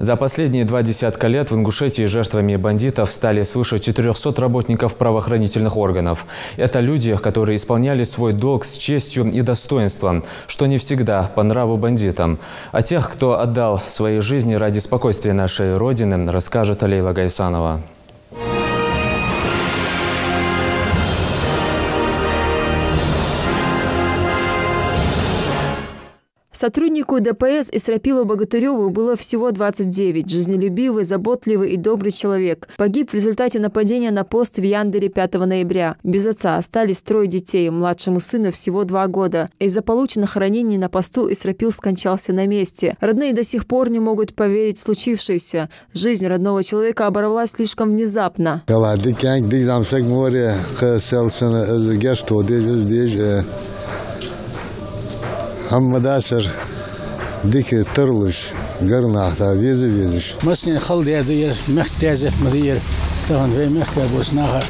За последние 20 лет в Ингушетии жертвами бандитов стали свыше 400 работников правоохранительных органов. Это люди, которые исполняли свой долг с честью и достоинством, что не всегда по нраву бандитам. О тех, кто отдал свои жизни ради спокойствия нашей Родины, расскажет Лейла Гайсанова. Сотруднику ДПС Исрапилу Богатыреву было всего 29. Жизнелюбивый, заботливый и добрый человек. Погиб в результате нападения на пост в Яндере 5 ноября. Без отца остались 3 детей, младшему сыну всего 2 года. Из-за полученных ранений на посту Исрапил скончался на месте. Родные до сих пор не могут поверить в случившееся. Жизнь родного человека оборвалась слишком внезапно. Хаммадасар дике тырлыш гарнахта везиш. Масне халдия дия мехтязет мадия таган ве мехтабус наха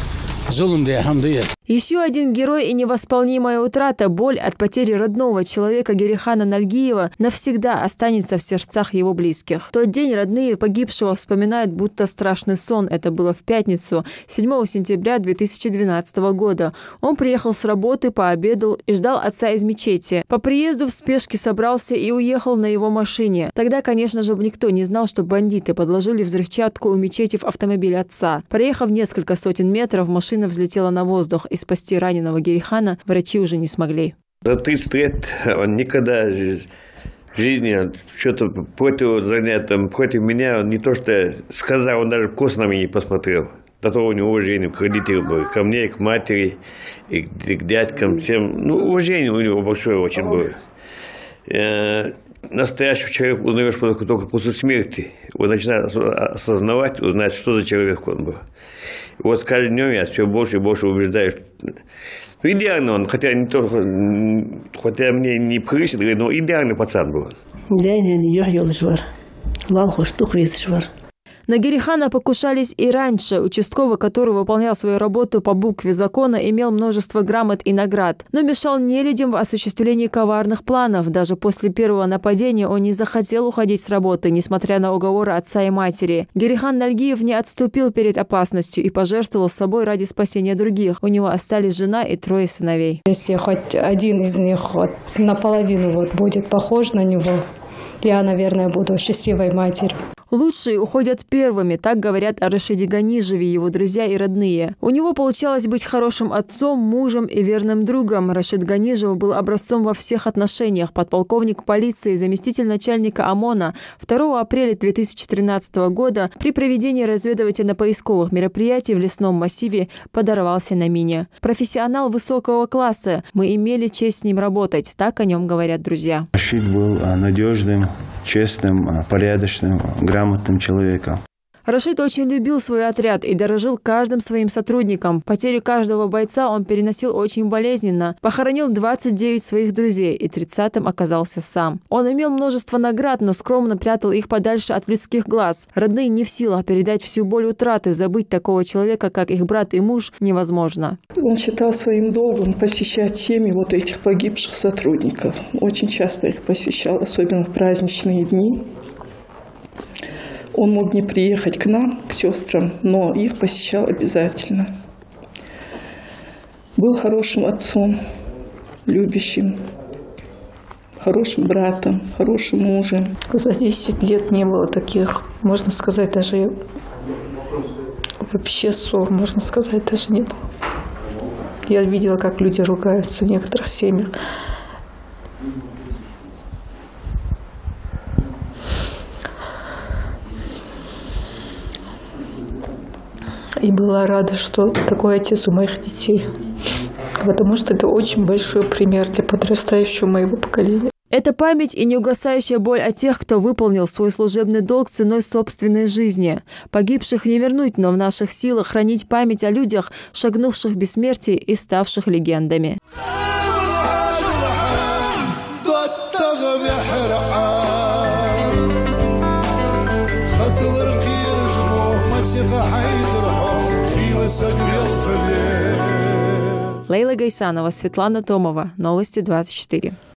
зулумдия хамдия. Еще один герой и невосполнимая утрата, боль от потери родного человека Герихана Нальгиева навсегда останется в сердцах его близких. В тот день родные погибшего вспоминают будто страшный сон. Это было в пятницу, 7 сентября 2012 года. Он приехал с работы, пообедал и ждал отца из мечети. По приезду в спешке собрался и уехал на его машине. Тогда, конечно же, никто не знал, что бандиты подложили взрывчатку у мечети в автомобиль отца. Проехав несколько сотен метров, машина взлетела на воздух, и спасти раненого Герихана врачи уже не смогли. За 30 лет он никогда в жизни что-то против меня, он не то что сказал, он даже кос на меня не посмотрел. До того у него уважение к родителям было, ко мне, к матери, и к дядькам, всем. Ну, уважение у него большое очень было. Настоящий человек узнаешь только после смерти. Он начинает осознавать, узнать, что за человек он был. И вот с каждым днем я все больше и больше убеждаюсь. Идеально он, хотя мне не прыщет, но идеальный пацан был. На Герихана покушались и раньше. Участковый, который выполнял свою работу по букве закона, имел множество грамот и наград, но мешал нелюдям в осуществлении коварных планов. Даже после первого нападения он не захотел уходить с работы, несмотря на уговоры отца и матери. Герихан Нальгиев не отступил перед опасностью и пожертвовал собой ради спасения других. У него остались жена и 3 сыновей. Если хоть один из них наполовину будет похож на него, я, наверное, буду счастливой матерью. Лучшие уходят первыми, так говорят о Рашиде Ганижеве, его друзья и родные. У него получалось быть хорошим отцом, мужем и верным другом. Рашид Ганижев был образцом во всех отношениях. Подполковник полиции, заместитель начальника ОМОНа. 2 апреля 2013 года при проведении разведывательно-поисковых мероприятий в лесном массиве подорвался на мине. Профессионал высокого класса. Мы имели честь с ним работать. Так о нем говорят друзья. Рашид был надежным, честным, порядочным, грамотным человеком. Рашид очень любил свой отряд и дорожил каждым своим сотрудником. Потерю каждого бойца он переносил очень болезненно. Похоронил 29 своих друзей и 30-м оказался сам. Он имел множество наград, но скромно прятал их подальше от людских глаз. Родные не в силах передать всю боль утраты. Забыть такого человека, как их брат и муж, невозможно. Он считал своим долгом посещать семьи вот этих погибших сотрудников. Очень часто их посещал, особенно в праздничные дни. Он мог не приехать к нам, к сестрам, но их посещал обязательно. Был хорошим отцом, любящим, хорошим братом, хорошим мужем. За 10 лет не было таких, можно сказать, даже вообще ссор, можно сказать, даже не было. Я видела, как люди ругаются в некоторых семьях. И была рада, что такой отец у моих детей. Потому что это очень большой пример для подрастающего моего поколения. Это память и неугасающая боль о тех, кто выполнил свой служебный долг ценой собственной жизни. Погибших не вернуть, но в наших силах хранить память о людях, шагнувших в бессмертие и ставших легендами. Лейла Гайсанова, Светлана Томова. Новости 24.